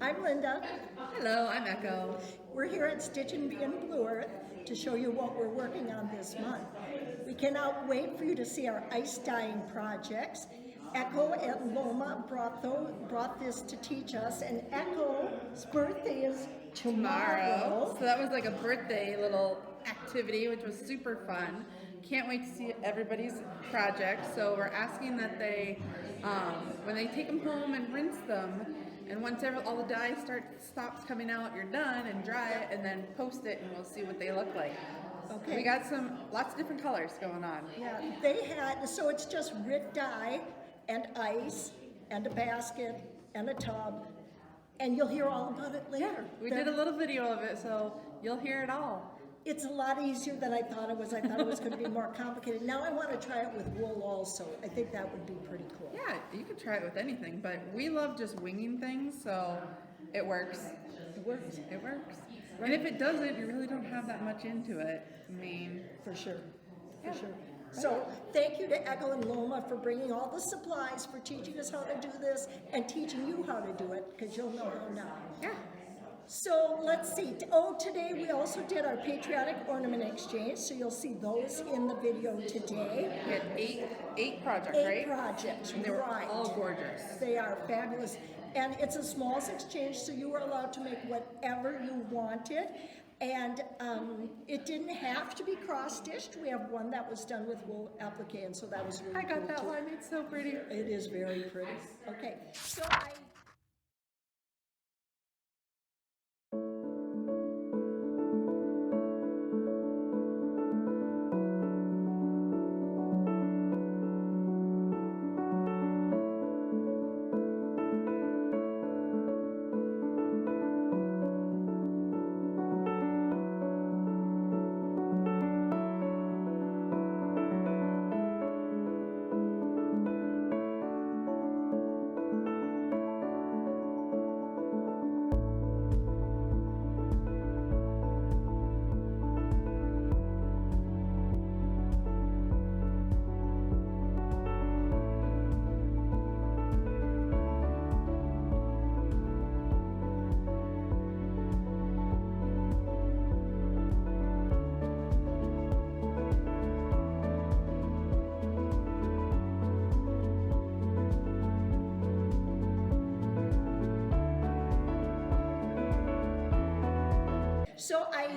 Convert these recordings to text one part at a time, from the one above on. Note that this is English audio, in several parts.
I'm Linda. Hello, I'm Echo. We're here at Stitch and Bee in Blue Earth to show you what we're working on this month. We cannot wait for you to see our ice dyeing projects. Echo and Loma brought this to teach us, and Echo's birthday is tomorrow. So that was like a birthday little activity, which was super fun. Can't wait to see everybody's project. So we're asking that they, when they take them home and rinse them, and once all the dye stops coming out, you're done, and dry it, and then post it, and we'll see what they look like. Okay. We got lots of different colors going on. Yeah, so it's just Rit dye and ice and a basket and a tub, and you'll hear all about it later. We did a little video of it, so you'll hear it all. It's a lot easier than I thought it was. I thought it was going to be more complicated. Now I want to try it with wool also. I think that would be pretty cool. Yeah, you can try it with anything, but we love just winging things, so it works. It works. It works. Right. And if it doesn't, you really don't have that much into it. I mean, for sure. For sure. So thank you to Echo and Loma for bringing all the supplies, for teaching us how to do this, and teaching you how to do it, because you'll know how now. Yeah. So let's see. Oh, today we also did our patriotic ornament exchange, so you'll see those in the video today. We had eight projects, right? 8 projects, and they were right. all gorgeous. They are fabulous. And it's a smalls exchange, so you are allowed to make whatever you wanted. And it didn't have to be cross-stitched. We have one that was done with wool applique, and so that was really I got cool that too. one. It's so pretty. It is very pretty. Okay, so I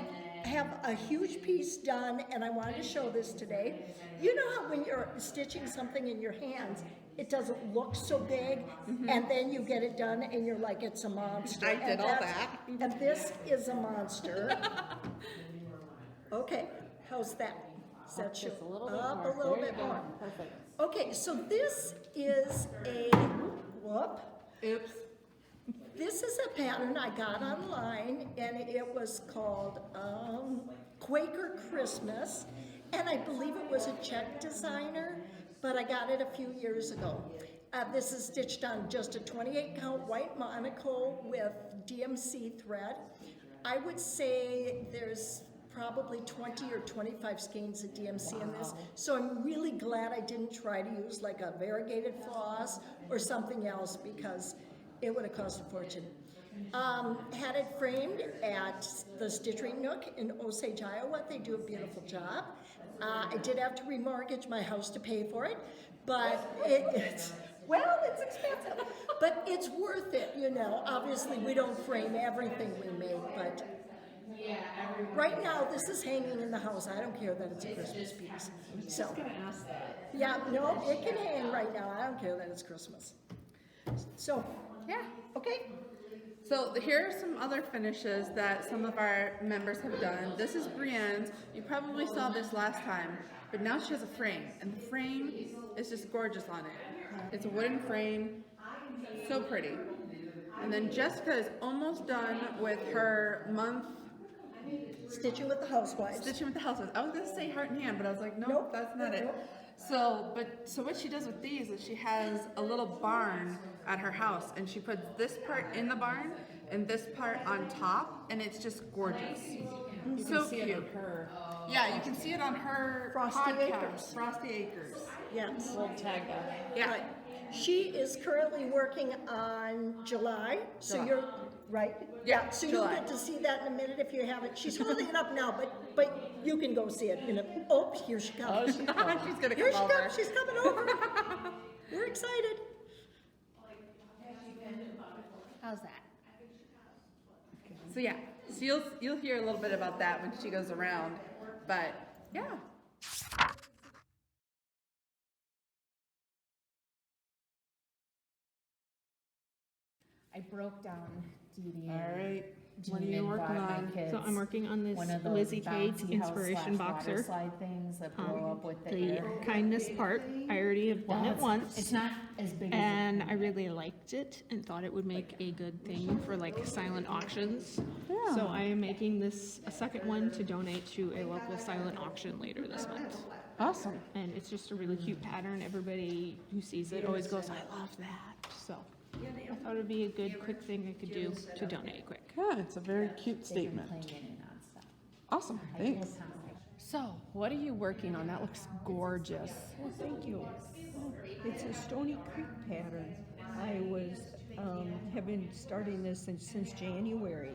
have a huge piece done, and I wanted to show this today. You know how when you're stitching something in your hands, it doesn't look so big, and then you get it done, and you're like, it's a monster. I did all that. And this is a monster. Okay, how's that? Does that show up a little bit more? Perfect. Okay, so this is a, whoop. Oops. This is a pattern I got online, and it was called Quaker Christmas, and I believe it was a Czech designer, but I got it a few years ago. This is stitched on just a 28 count white monocle with DMC thread. I would say there's probably 20 or 25 skeins of DMC in this, so I'm really glad I didn't try to use like a variegated floss or something else, because it would have cost a fortune. Had it framed at the Stitchery Nook in Osage, Iowa. They do a beautiful job. I did have to remortgage my house to pay for it, but it's expensive, but it's worth it, you know. Obviously, we don't frame everything we make, but right now this is hanging in the house. I don't care that it's a Christmas piece. So, yeah, no, it can hang right now. I don't care that it's Christmas. So, Yeah. okay. So here are some other finishes that some of our members have done. This is Brienne's. You probably saw this last time, but now she has a frame, and the frame is just gorgeous on it. It's a wooden frame, so pretty. And then Jessica is almost done with her month Stitching with the Housewives. Stitching with the Housewives. I was gonna say Heart and Hand, but I was like, nope, that's not it. Nope. So what she does with these is she has a little barn at her house, and she puts this part in the barn and this part on top, and it's just gorgeous. You so can see cute. it on her. Yeah, you can see it on her Frosty podcast, Acres. Frosty Acres. Yes. We'll tag that. Yeah. Right. She is currently working on July, so July. you're, right? Yeah, So July. you'll get to see that in a minute if you haven't. She's holding it up now, but you can go see it in a, oh, here she comes. She's gonna Here come she over. comes, she's coming over. We're excited. How's that? So yeah, so you'll hear a little bit about that when she goes around, but yeah. I broke down Dee Dee. All right. Jean What are you and working bought my on? kids So I'm working on this one of those Lizzie Kate bouncy inspiration house/water boxer. slide things that blow up with the The air. kindness part, I already have done it once. It's not as big as And I really liked it and thought it would make a good thing for like silent auctions. So I am making this a second one to donate to a local silent auction later this month. Awesome. And it's just a really cute pattern. Everybody who sees it always goes, I love that. So I thought it would be a good quick thing I could do to donate quick. Yeah, it's a very cute statement. playing in and nonstop. Awesome. Thanks. So, what are you working on? That looks gorgeous. Well, thank you. It's a Stony Creek pattern. I was have been starting this since January.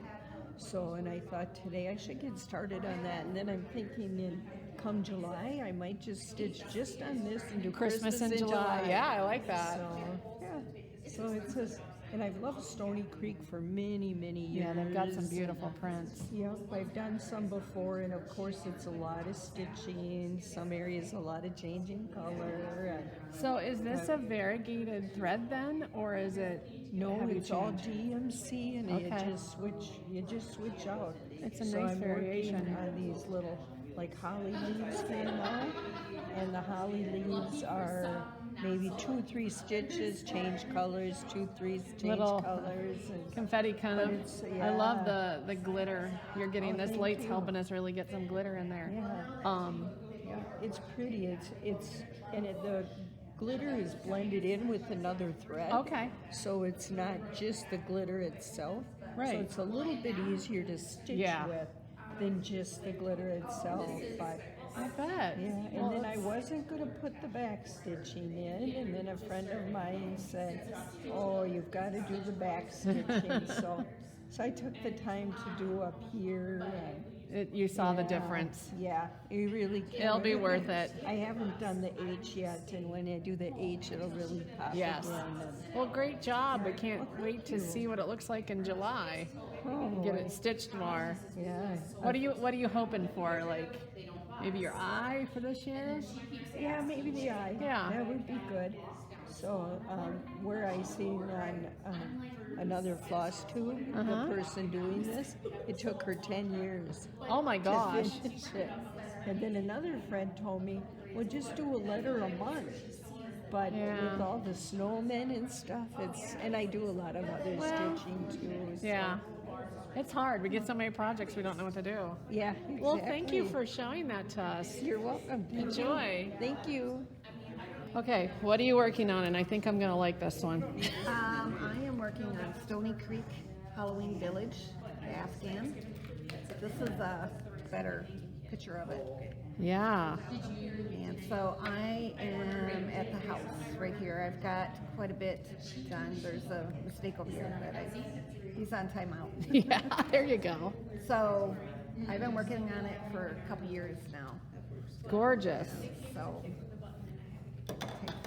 So, and I thought today I should get started on that. And then I'm thinking in come July, I might just stitch just on this and do Christmas in July. Yeah, I like that. So, yeah. So it says, and I've loved Stony Creek for many, many years. Yeah, they've got some beautiful prints. Yep, I've done some before, and of course it's a lot of stitching, some areas a lot of changing color. And So, is this a variegated thread then, or is it? no, have you it's all changed? DMC, and Okay. you just switch out. It's a So nice I'm variation. working on these little like holly leaves here now, and the holly leaves are maybe 2 or 3 stitches, change colors, 2, 3 change Little colors, and Confetti kind of. it's- I love yeah. the glitter you're getting. Oh, This thank light's you. helping us really get some glitter in there. yeah. Yeah, it's pretty. The glitter is blended in with another thread. Okay. So it's not just the glitter itself. Right. So it's a little bit easier to stitch Yeah. with than just the glitter itself. But I bet. yeah, and Well, then I it's- wasn't going to put the back stitching in, and then a friend of mine said, "Oh, you've got to do the back stitching." so I took the time to do up here and. You saw the Yeah, difference. Yeah, you really can. It'll be worth it. I haven't done the H yet, and when I do the H, it'll really pop Yes. again. And, Well, great job. We can't wait to see what it looks like in July. oh, Get boy. it stitched more. Yeah. What are you hoping for? Like maybe your eye for this year? Yeah, maybe the eye. Yeah. That would be good. So, where I seen on another Flosstube, the person doing this, it took her 10 years. Oh my to gosh. finish it. And then another friend told me, well, just do a letter a month. But Yeah. with all the snowmen and stuff, and I do a lot of other stitching too. So, Yeah. It's hard. We get so many projects we don't know what to do. yeah, exactly. Well, thank you for showing that to us. You're welcome. Thank Enjoy. You. Thank you. Okay, what are you working on? And I think I'm going to like this one. I am working on Stony Creek Halloween Village, Afghan. This is a better picture of it. Yeah. And so I am at the house right here. I've got quite a bit done. There's a mistake over here that he's on timeout. Yeah, there you go. So I've been working on it for a couple years now. Gorgeous. So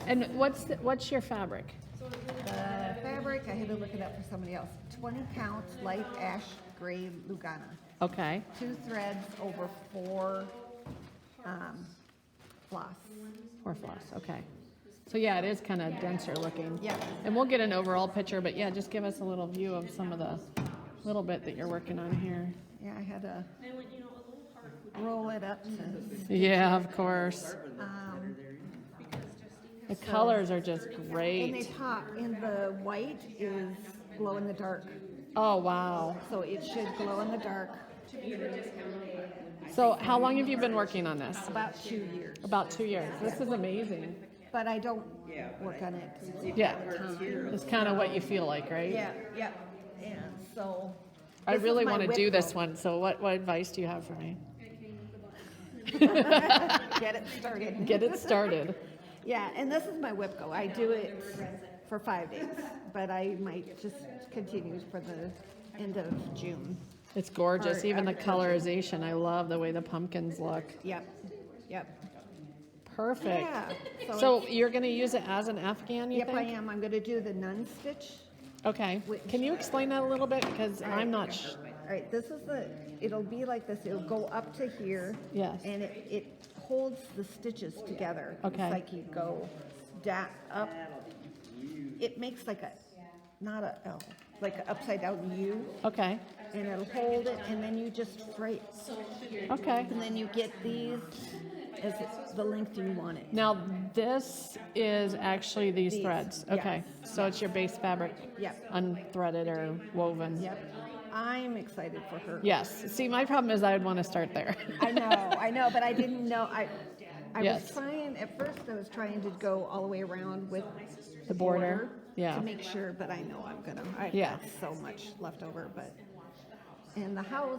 And what's your fabric? the fabric, I had to look it up for somebody else. 20 count light ash gray Lugana. Okay. 2 threads over 4 floss. Or floss. Okay. So yeah, it is kind of denser looking. Yeah. And we'll get an overall picture, but yeah, just give us a little view of some of the little bit that you're working on here. Yeah, I had to roll it up to, Yeah, of course. The colors are just and they great. pop, and the white is glow in the dark. Oh, wow. So it should glow in the dark So how long have you been working on this? about 2 years. About 2 years. This is amazing. But I don't work on it. 'cause it's Yeah. time. It's kind of what you feel like, right? Yeah, yeah. And so. I this is really my want to whip do this rope. one. So what advice do you have for me? Get it started. Get it started. Yeah, and this is my WIPCO. I do it for 5 days, but I might just continue for the end of June. It's gorgeous, Or even the after June. colorization. I love the way the pumpkins look. Yep, yep. Perfect. Yeah. So you're gonna use it as an Afghan, you Yep, I think? am. I'm gonna do the nun stitch. Okay. Can you explain that a little bit? Because I'm not All right, this is it'll be like this. It'll go up to here. Yes. And it holds the stitches together. Okay. It's like you go down, up. It makes like not a L, like an upside down U. Okay. And it'll hold it, and then you just fray. Okay. And then you get these as the length you want it. Now this is actually these These, threads. yes. Okay. So it's your base fabric. Yep. Unthreaded or woven. Yep. I'm excited for her. Yes. See, my problem is I would want to start there. I know, but I didn't know. I Yes. was trying at first. I was trying to go all the way around with The border. Yeah. to make sure, but I know I'm gonna. I've Yeah. got so much left over, but in the house,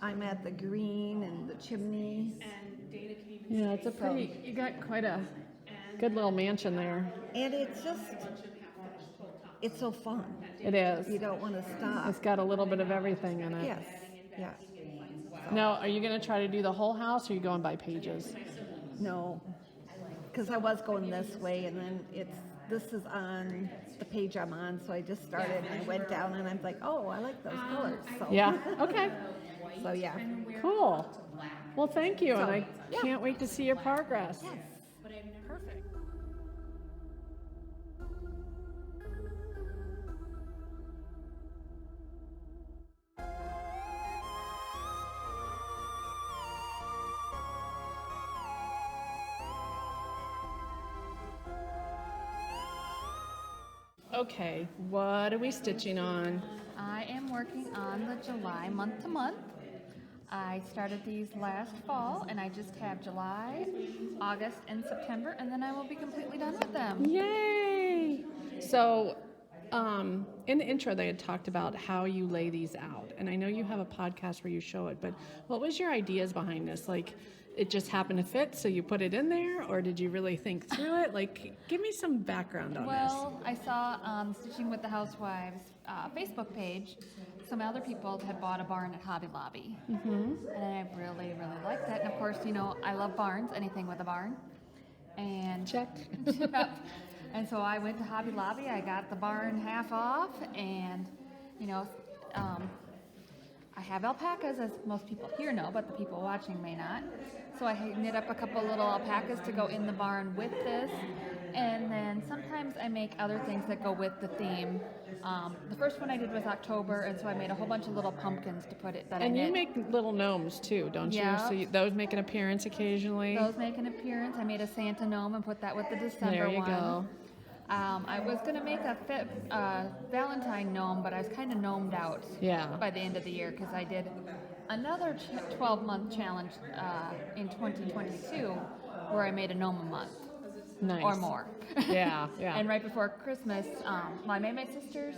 I'm at the green and the chimney, Yeah, it's a pretty, you got quite a good little mansion there. and it's so fun. It is. You don't want to stop. It's got a little bit of everything in it. Yes, yeah. Now, are you going to try to do the whole house or are you going by pages? No, because I was going this way, and then this is on the page I'm on, so I just started and I went down, and I'm like, oh, I like those colors. So Yeah. Okay. So yeah. Cool. Well, thank you, and So, I yeah. can't wait to see your progress. Perfect. Okay, what are we stitching on? I am working on the July month to month. I started these last fall, and I just have July, August, and September, and then I will be completely done with them. Yay! So, in the intro, they had talked about how you lay these out, and I know you have a podcast where you show it, but what was your ideas behind this? Like, it just happened to fit, so you put it in there, or did you really think through it? Like, give me some background on Well, I saw on Stitching with the Housewives Facebook page, some other people had bought a barn at Hobby Lobby. And I really, really liked that. And of course, you know, I love barns, anything with a barn. And Check. And so I went to Hobby Lobby, I got the barn half off, and, you know, I have alpacas, as most people here know, but the people watching may not. So I knit up a couple little alpacas to go in the barn with this. And then sometimes I make other things that go with the theme. The first one I did was October, and so I made a whole bunch of little pumpkins to put it that And I you knit. make little gnomes too, don't Yeah. you? So those make an appearance occasionally. Those make an appearance. I made a Santa gnome and put that with the December There you one. go. I was going to make a Valentine gnome, but I was kind of gnomed out Yeah. by the end of the year because I did another 12-month challenge in 2022 where I made a gnome a month Nice. or more. Yeah, yeah. And right before Christmas, I made my sisters,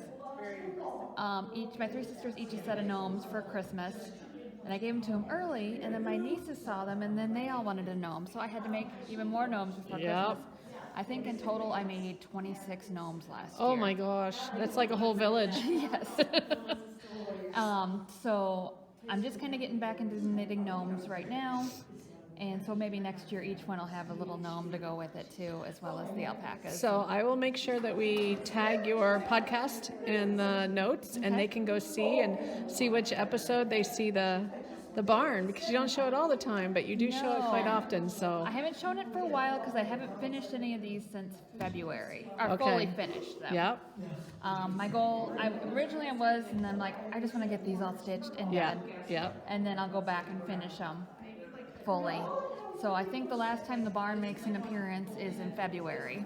my three sisters each a set of gnomes for Christmas. And I gave them to them early, and then my nieces saw them, and then they all wanted a gnome. So I had to make even more gnomes before Yep. Christmas. I think in total I made 26 gnomes last Oh year. my gosh, that's like a whole village. Yes. So I'm just kind of getting back into knitting gnomes right now. And so maybe next year each one will have a little gnome to go with it too, as well as the alpacas. So I will make sure that we tag your podcast in the notes, and they can go see which episode they see the barn, because you don't show it all the time, but you do show it quite No. often. So I haven't shown it for a while because I haven't finished any of these since February, or Okay. fully finished them. Yep. My goal, originally I was, and then like, I just want to get these all stitched and Yeah. done. Yep. And then I'll go back and finish them fully. So I think the last time the barn makes an appearance is in February.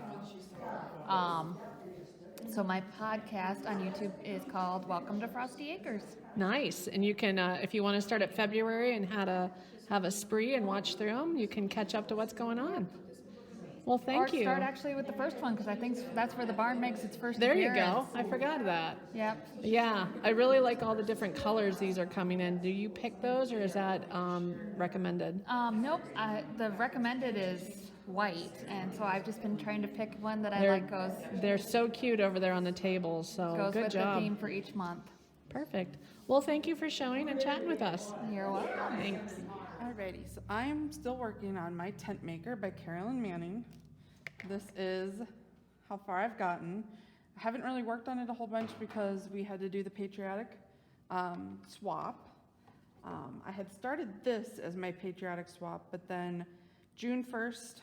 So my podcast on YouTube is called Welcome to Frosty Acres. Nice. And you can, if you want to start at February and have a spree and watch through them, you can catch up to what's going on. Well, thank you. Or start actually with the first one because I think that's where the barn makes its first There you appearance. go. I forgot that. Yep. Yeah, I really like all the different colors these are coming in. Do you pick those, or is that recommended? Nope. The recommended is white, and so I've just been trying to pick one that I like goes They're so cute over there on the table, so good with job. the theme for each month. Perfect. Well, thank you for showing and chatting with us. You're welcome. Thanks. Alrighty, so I am still working on my tent maker by Carolyn Manning. This is how far I've gotten. I haven't really worked on it a whole bunch because we had to do the patriotic swap. I had started this as my patriotic swap, but then June 1st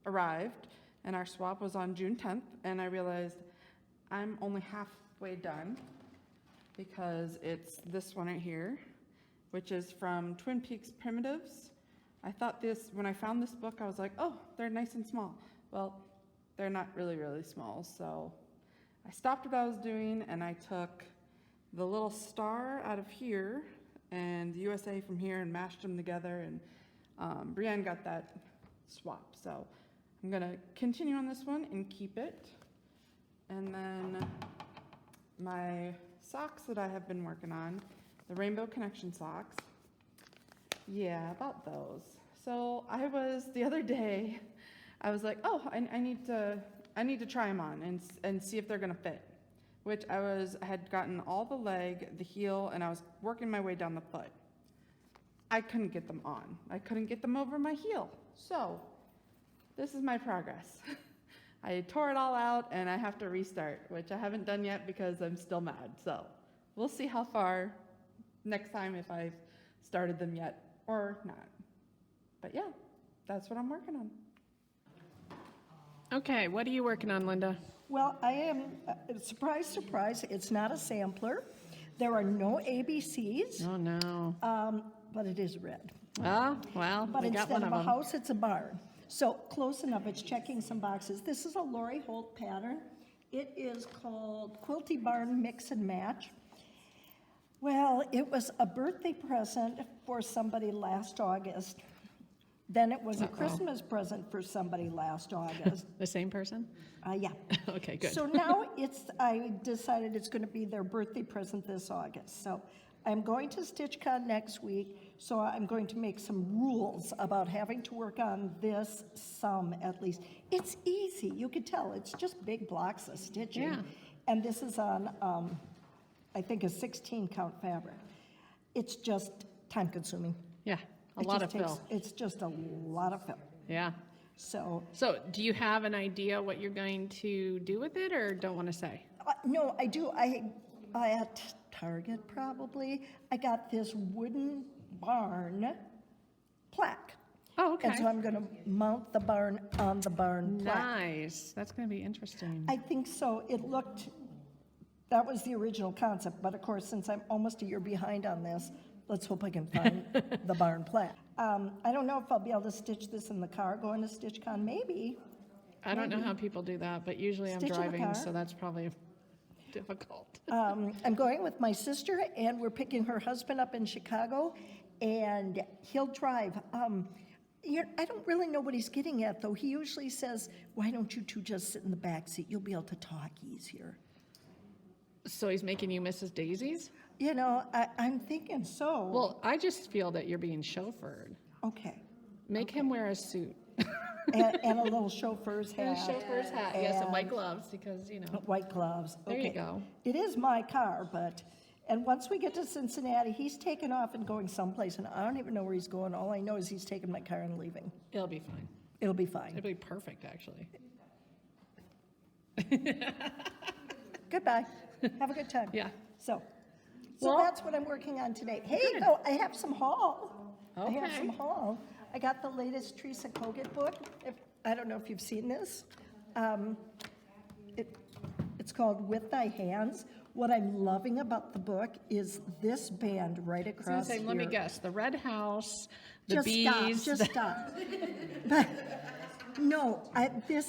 arrived and our swap was on June 10th, and I realized I'm only halfway done because it's this one right here, which is from Twin Peaks Primitives. I thought this, when I found this book, I was like, oh, they're nice and small. Well, they're not really, really small, so I stopped what I was doing and I took the little star out of here and the USA from here and mashed them together, and Brienne got that swap. So I'm gonna continue on this one and keep it. And then my socks that I have been working on, the Rainbow Connection socks. Yeah, about those. So the other day, I was like, oh, I need to try them on and see if they're gonna fit. Which I had gotten all the leg, the heel, and I was working my way down the foot. I couldn't get them on. I couldn't get them over my heel. So this is my progress. I tore it all out and I have to restart, which I haven't done yet because I'm still mad. So we'll see how far next time if I've started them yet or not. But yeah, that's what I'm working on. Okay, what are you working on, Linda? Well, I am, surprise, surprise, it's not a sampler. There are no ABCs, Oh, no. but it is red. Oh, well, But we got instead one of of a them. house, it's a barn. So close enough, it's checking some boxes. This is a Lori Holt pattern. It is called Quilty Barn Mix and Match. Well, it was a birthday present for somebody last August. Then it was a Christmas present for somebody last August. The same person? Yeah. Okay, good. So now I decided it's gonna be their birthday present this August. So I'm going to StitchCon next week, so I'm going to make some rules about having to work on this some at least. It's easy, you could tell, it's just big blocks of stitching. Yeah. And this is on, I think a 16 count fabric. It's just time consuming. Yeah, a lot of fill. It's just a lot of fill. Yeah. So, So do you have an idea what you're going to do with it or don't want to say? no, I do. I at Target probably, I got this wooden barn plaque. Oh, okay. And so I'm going to mount the barn on the barn plaque. Nice. That's going to be interesting. I think so. That was the original concept, but of course, since I'm almost a year behind on this, let's hope I can find the barn plaque. I don't know if I'll be able to stitch this in the car going to StitchCon, maybe. I don't know how people do that, but usually I'm Stitch in the driving, car. so that's probably difficult. I'm going with my sister, and we're picking her husband up in Chicago, and he'll drive. I don't really know what he's getting at, though. He usually says, why don't you two just sit in the back seat? You'll be able to talk easier. So he's making you Mrs. Daisies? You know, I'm thinking so. Well, I just feel that you're being chauffeured. Okay. Make him wear a suit. And a little chauffeur's hat. And a chauffeur's hat, yes, and white and gloves, because, you know. White gloves. There you Okay. go. It is my car, and once we get to Cincinnati, he's taking off and going someplace, and I don't even know where he's going. All I know is he's taking my car and leaving. It'll be fine. It'll be fine. It'll be perfect, actually. Goodbye. Have a good time. Yeah. So Well- that's what I'm working on today. Hey, though, I have some haul. I have Okay. some haul. I got the latest Teresa Kogut book. I don't know if you've seen this. It's called With Thy Hands. What I'm loving about the book is this band right I was going to across say, here. let me guess, the red house, the Just bees. stop, just stop. But, no,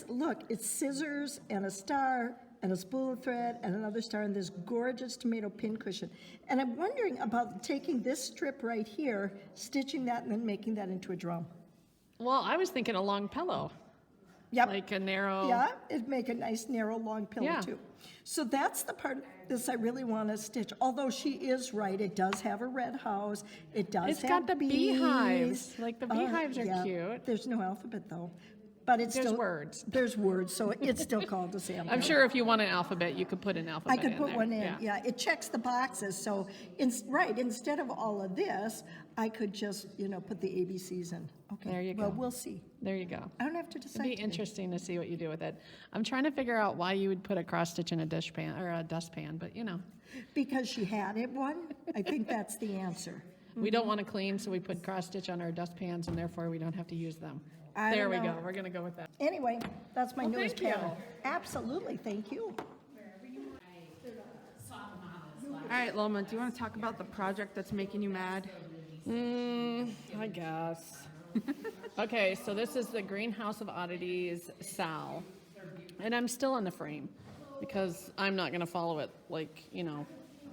look, it's scissors and a star and a spool of thread and another star and this gorgeous tomato pincushion. And I'm wondering about taking this strip right here, stitching that, and then making that into a drum. Well, I was thinking a long pillow, Yep. like a narrow. Yeah, it'd make a nice narrow long pillow Yeah. too. So that's the part of this I really want to stitch. Although she is right, it does have a red house. It does It's have got the bees. beehives. Like, the beehives are yeah. cute. There's no alphabet though. but it's There's still. words. There's words, so it's still called a sample. I'm sure if you want an alphabet, you could put an alphabet I could in put there. one in, yeah, it checks the boxes, so, instead of all of this, I could just, put the ABCs in. Okay. There you Well, go. we'll see. There you go. I don't have to decide It'd be today. interesting to see what you do with it. I'm trying to figure out why you would put a cross stitch in a dishpan or a dustpan, but Because she had it one, I think that's the answer. we don't want to clean, so we put cross stitch on our dustpans, and therefore we don't have to use them. I There don't we know. go. We're gonna go with that. Anyway, that's my newest thank you. pattern. Absolutely, thank you. All right, Loma, do you want to talk about the project that's making you mad? I guess. Okay, so this is the Greenhouse of Oddities Sal. And I'm still in the frame because I'm not going to follow it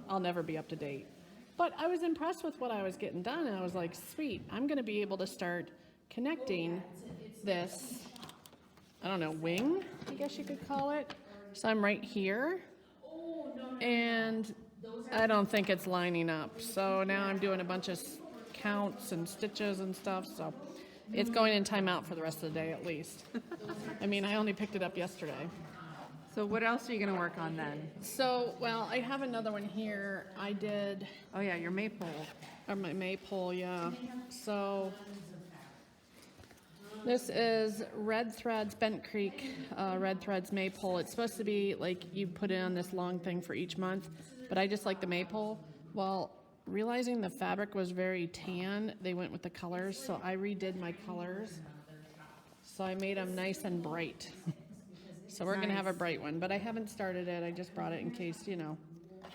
I'll never be up to date. But I was impressed with what I was getting done, and I was like, sweet, I'm going to be able to start connecting this, I don't know, wing, I guess you could call it. So I'm right here, and I don't think it's lining up. So now I'm doing a bunch of counts and stitches and stuff, so it's going in timeout for the rest of the day at least. I mean, I only picked it up yesterday. So what else are you going to work on then? So, well, I have another one here. I did, Oh yeah, your maypole. or my maypole, yeah. So, this is Red Threads, Bent Creek, Red Threads maypole. It's supposed to be like you put in on this long thing for each month, but I just like the maypole. Well, realizing the fabric was very tan, they went with the colors, so I redid my colors. So I made them nice and bright. So we're gonna have a bright one, but I haven't started it. I just brought it in case,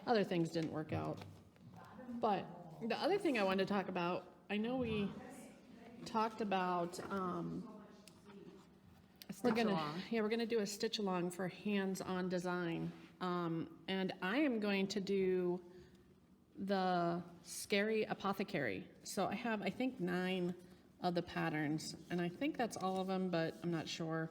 other things didn't work out. But the other thing I wanted to talk about, I know we talked about, we're gonna do a stitch along for hands-on design. And I am going to do the Scary Apothecary. So I have, I think, 9 of the patterns, and I think that's all of them, but I'm not sure.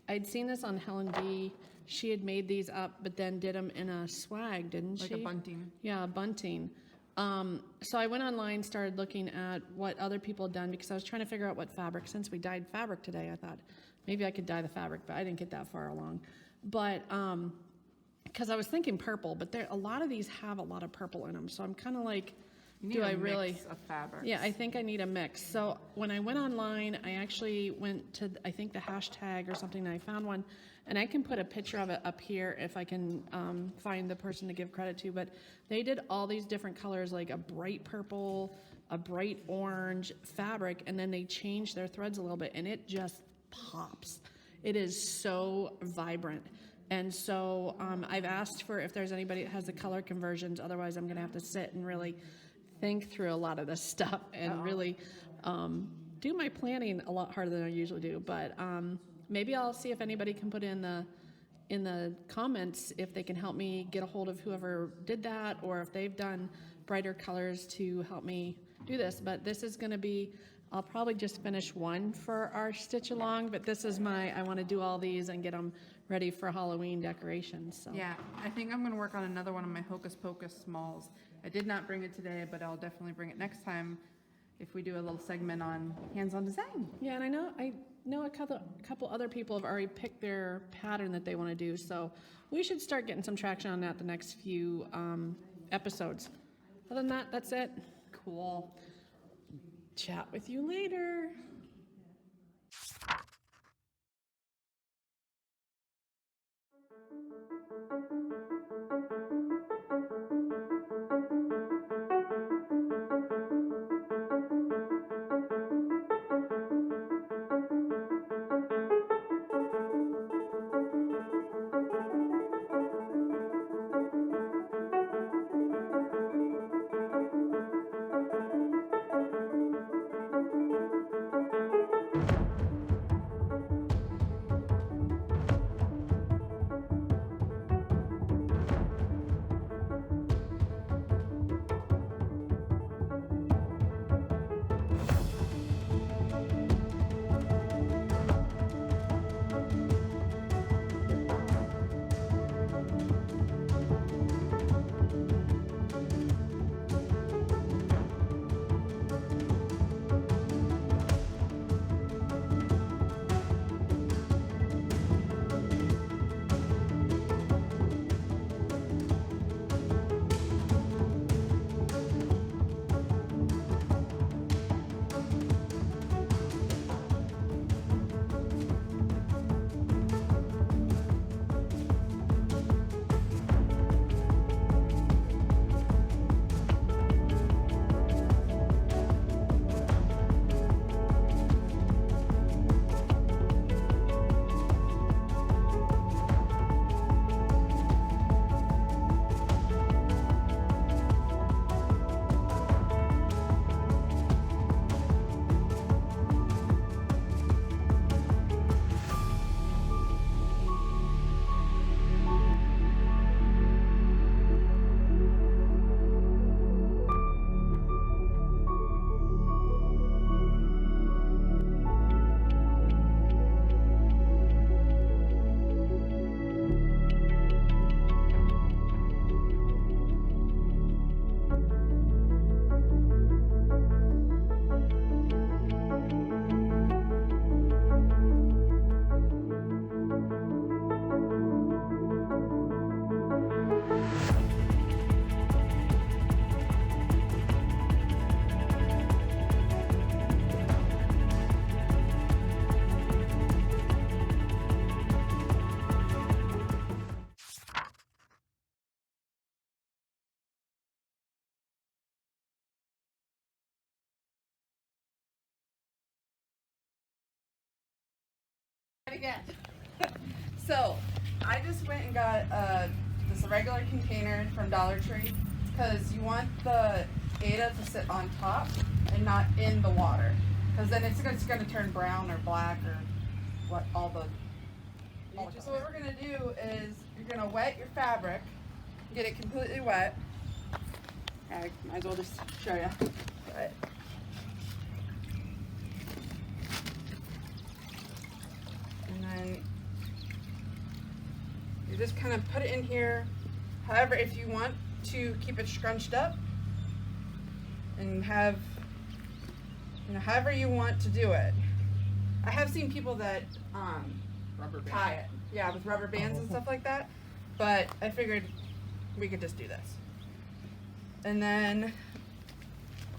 I'd seen this on Helen D. She had made these up, but then did them in a swag, didn't she? Like a bunting. Yeah, bunting. So I went online, started looking at what other people had done because I was trying to figure out what fabric. Since we dyed fabric today, I thought maybe I could dye the fabric, but I didn't get that far along. But because I was thinking purple, but a lot of these have a lot of purple in them, so I'm kind of like, You need a mix of fabrics. Yeah, I think I need a mix. So when I went online, I actually went to, I think, the hashtag or something, and I found one. And I can put a picture of it up here if I can find the person to give credit to. But they did all these different colors, like a bright purple, a bright orange fabric, and then they changed their threads a little bit, and it just pops. It is so vibrant. And so I've asked for if there's anybody that has the color conversions. Otherwise, I'm going to have to sit and really think through a lot of this stuff and really do my planning a lot harder than I usually do. But maybe I'll see if anybody can put in the comments if they can help me get a hold of whoever did that, or if they've done brighter colors to help me do this. But this is going to be, I'll probably just finish one for our stitch along, but this is I want to do all these and get them ready for Halloween decorations. So. Yeah, I think I'm going to work on another one of my Hocus Pocus smalls. I did not bring it today, but I'll definitely bring it next time if we do a little segment on hands-on design. Yeah, and I know a couple other people have already picked their pattern that they want to do, so we should start getting some traction on that the next few episodes. Other than that, that's it. Cool. Chat with you later. again. So, I just went and got this regular container from Dollar Tree because you want the Ada to sit on top and not in the water, because then it's going to turn brown or black or what all the. So what we're going to do is you're going to wet your fabric, get it completely wet. I might as well just show you. But, and then you just kind of put it in here. However, if you want to keep it scrunched up and have, however you want to do it. I have seen people that tie it, yeah, with rubber bands and stuff like that, but I figured we could just do this. And then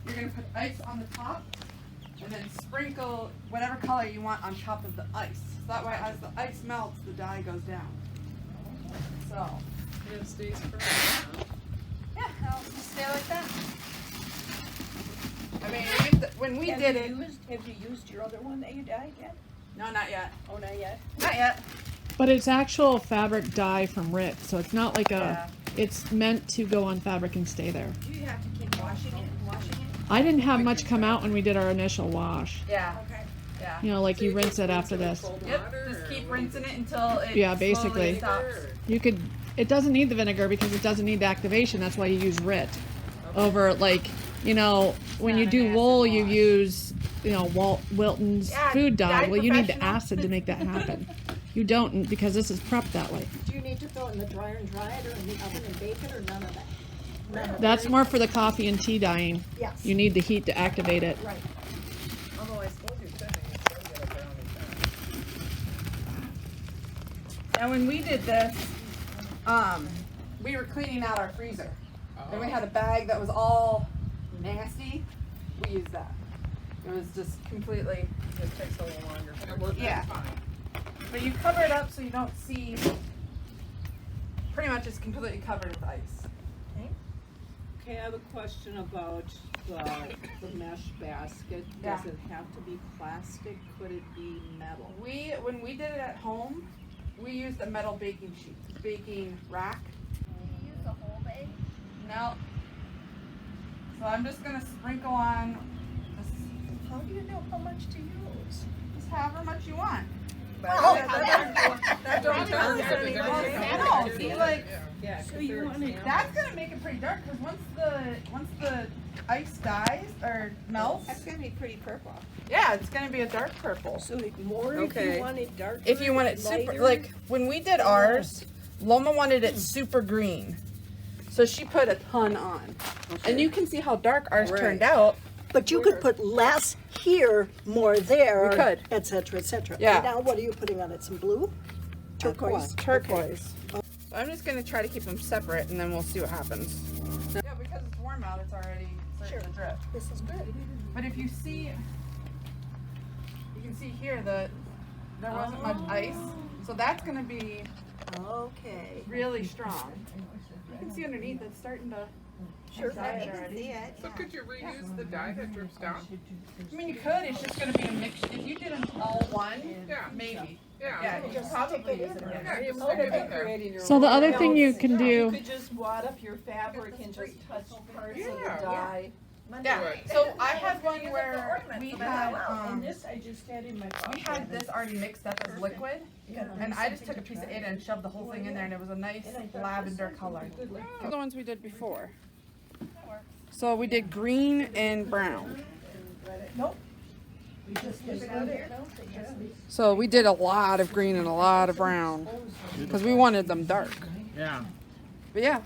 you're gonna put ice on the top and then sprinkle whatever color you want on top of the ice. So that way as the ice melts, the dye goes down. So. It stays forever. Yeah, it'll just stay like that. I mean, when we did it. Have you used your other one that you dyed yet? No, not yet. Oh, not yet? Not yet. But it's actual fabric dye from RIT, so it's not like Yeah. it's meant to go on fabric and stay there. Do you have to keep washing it and washing it? I didn't have much come out when we did our initial wash. Yeah. Okay. Yeah. You know, like you rinse it after this. Yep. Just keep rinsing it until it Yeah, slowly basically. stops. You could, it doesn't need the vinegar because it doesn't need the activation. That's why you use RIT. Over like, when you do wool, you use, Wilton's Yeah, food dye. dye Well, you need the professional. acid to make that happen. You don't because this is prepped that way. Do you need to throw it in the dryer and dry it, or in the oven and bake it, or none of that? None of That's it. more for the coffee and tea dyeing. Yes. You need the heat to activate it. Right. Although I suppose you could make it still get a brownie back. And when we did this, we were cleaning out our freezer. And we had a bag that was all nasty. We used that. It was just completely. It takes a little longer. It worked Yeah. fine. But you cover it up so you don't see. Pretty much it's completely covered with ice. Okay, I have a question about the mesh basket. Yeah. Does it have to be plastic? Could it be metal? When we did it at home, we used a metal baking sheet, baking rack. You use the whole bag? No. So I'm just gonna sprinkle on this, How do you know how much to use? just however much you want. Oh, No, see, like Yeah, So you want it, that's gonna make it pretty dark because once the ice dies or melts, that's gonna be pretty purple. yeah, it's gonna be a dark purple. So more if Okay. you want it darker? If you want it super, lighter? like when we did ours, Loma wanted it super green, so she put a ton on, and you can see how dark ours turned out. But you could put less here, more there. We could. Et cetera, et cetera. Yeah. And now what are you putting on it? Some blue? Turquoise? Turquoise. So I'm just gonna try to keep them separate, and then we'll see what happens. Yeah, because it's warm out, it's already starting to drip. This is good. But if you see, you can see here that there wasn't much ice, so that's gonna be Okay. really strong. You can see underneath it's starting to. Sure. dye already. So could you reuse the dye that drips down? I mean, you could. It's just gonna be a mixture. If you did them all one, Yeah. maybe. Yeah. Yeah, you could probably use it again. Yeah, just stick it in there. So the other thing you can You do, could just wad up your fabric and just touch parts of the Yeah. dye. Yeah. So I had one where we had And this I just had in my we had this already mixed up as liquid, and I just took a piece of Ada and shoved the whole thing in there, and it was a nice lavender color. The ones we did before. So we did green and brown. So we did a lot of green and a lot of brown because we wanted them dark. Yeah. But yeah,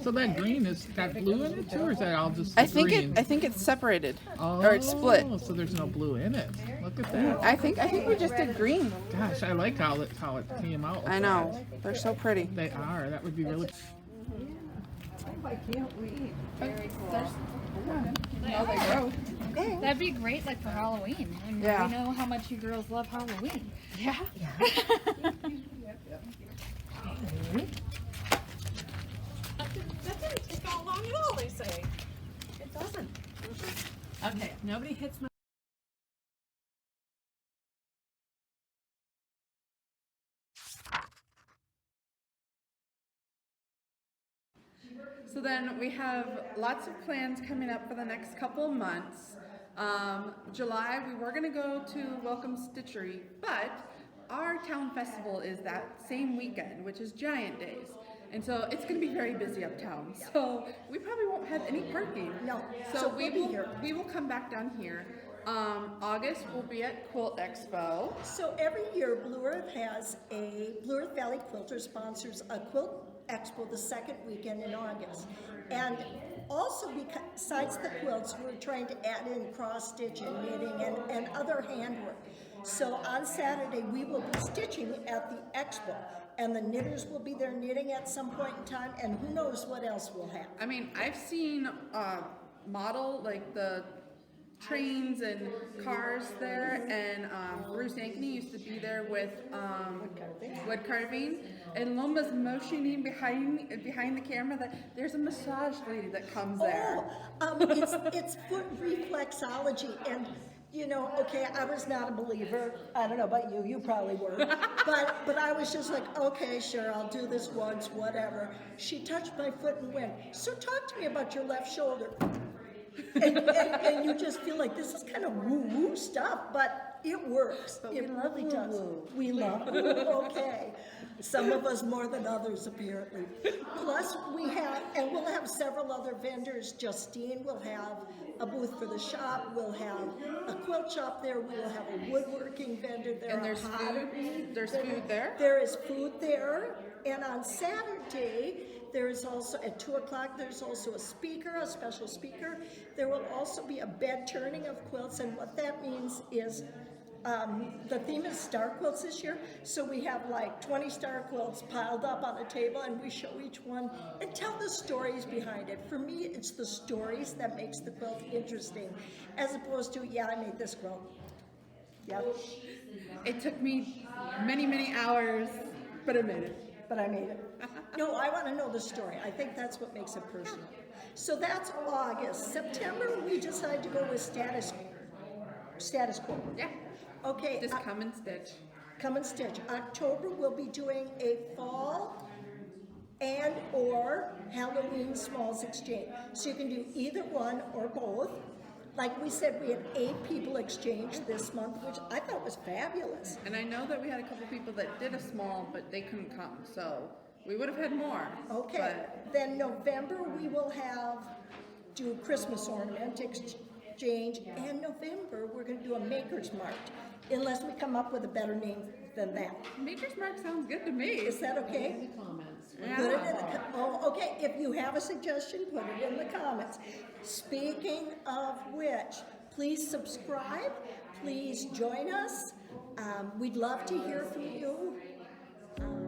So that green is got blue in it too, or is that all just I think green? it's separated Oh, or it's split. So there's no blue in it. Look at that. I think we just did green. Gosh, I like how it came out. I know they're so pretty. They are. That would be really. I can't wait. That'd be great, like for Halloween. And Yeah. we know how much you girls love Halloween. Yeah. That didn't take all long at all, they say. It doesn't. okay, nobody hits my then we have lots of plans coming up for the next couple of months. July, we were gonna go to Welcome Stitchery, but our town festival is that same weekend, which is Giant Days. And so it's gonna be very busy uptown. So we probably won't have any parking. No, So so we'll be here. we will come back down here. August we'll be at Quilt Expo. So every year, Blue Earth Valley Quilter sponsors a Quilt Expo the second weekend in August. And also, besides the quilts, we're trying to add in cross stitch and knitting and other handwork. So on Saturday, we will be stitching at the Expo, and the knitters will be there knitting at some point in time, and who knows what else we'll have. I mean, I've seen model, like the trains and cars there, and Bruce Ankeny used to be there with wood carving, and Loma's motioning behind the camera that there's a massage lady that comes there. It's foot reflexology, and you know, okay, I was not a believer. I don't know about you, you probably were. But I was just like, okay, sure, I'll do this once, whatever. She touched my foot and went, so talk to me about your left shoulder. And you just feel like this is kind of woo-woo stuff, but it works. But it we love really does. woo-woo. We love woo, okay. Some of us more than others, apparently. Plus, we'll have several other vendors. Justine will have a booth for the shop. We'll have a quilt shop there. We'll have a woodworking vendor there. And there's food. There's food there. There is food there. And on Saturday, there is also, at 2 o'clock, there's also a special speaker. There will also be a bed turning of quilts, and what that means is the theme is star quilts this year, so we have like 20 star quilts piled up on a table, and we show each one and tell the stories behind it. For me, it's the stories that makes the quilt interesting, as opposed to, yeah, I made this quilt. Yeah. It took me many, many hours, but I made it. But I made it. No, I want to know the story. I think that's what makes it personal. So that's August. September, we decided to go with status quo. Yeah. Okay. Just come and stitch. Come and stitch. October, we'll be doing a fall and or Halloween smalls exchange. So you can do either one or both. Like we said, we had 8 people exchange this month, which I thought was fabulous. And I know that we had a couple people that did a small, but they couldn't come, so we would have had more. Okay, But then November we will do Christmas ornament exchange, and November we're going to do a Maker's Mart, unless we come up with a better name than that. Maker's Mark sounds good to me. Is that okay? Yeah. Put it in okay, if you have a suggestion, put it in the comments. Speaking of which, please subscribe, please join us. We'd love to hear from you.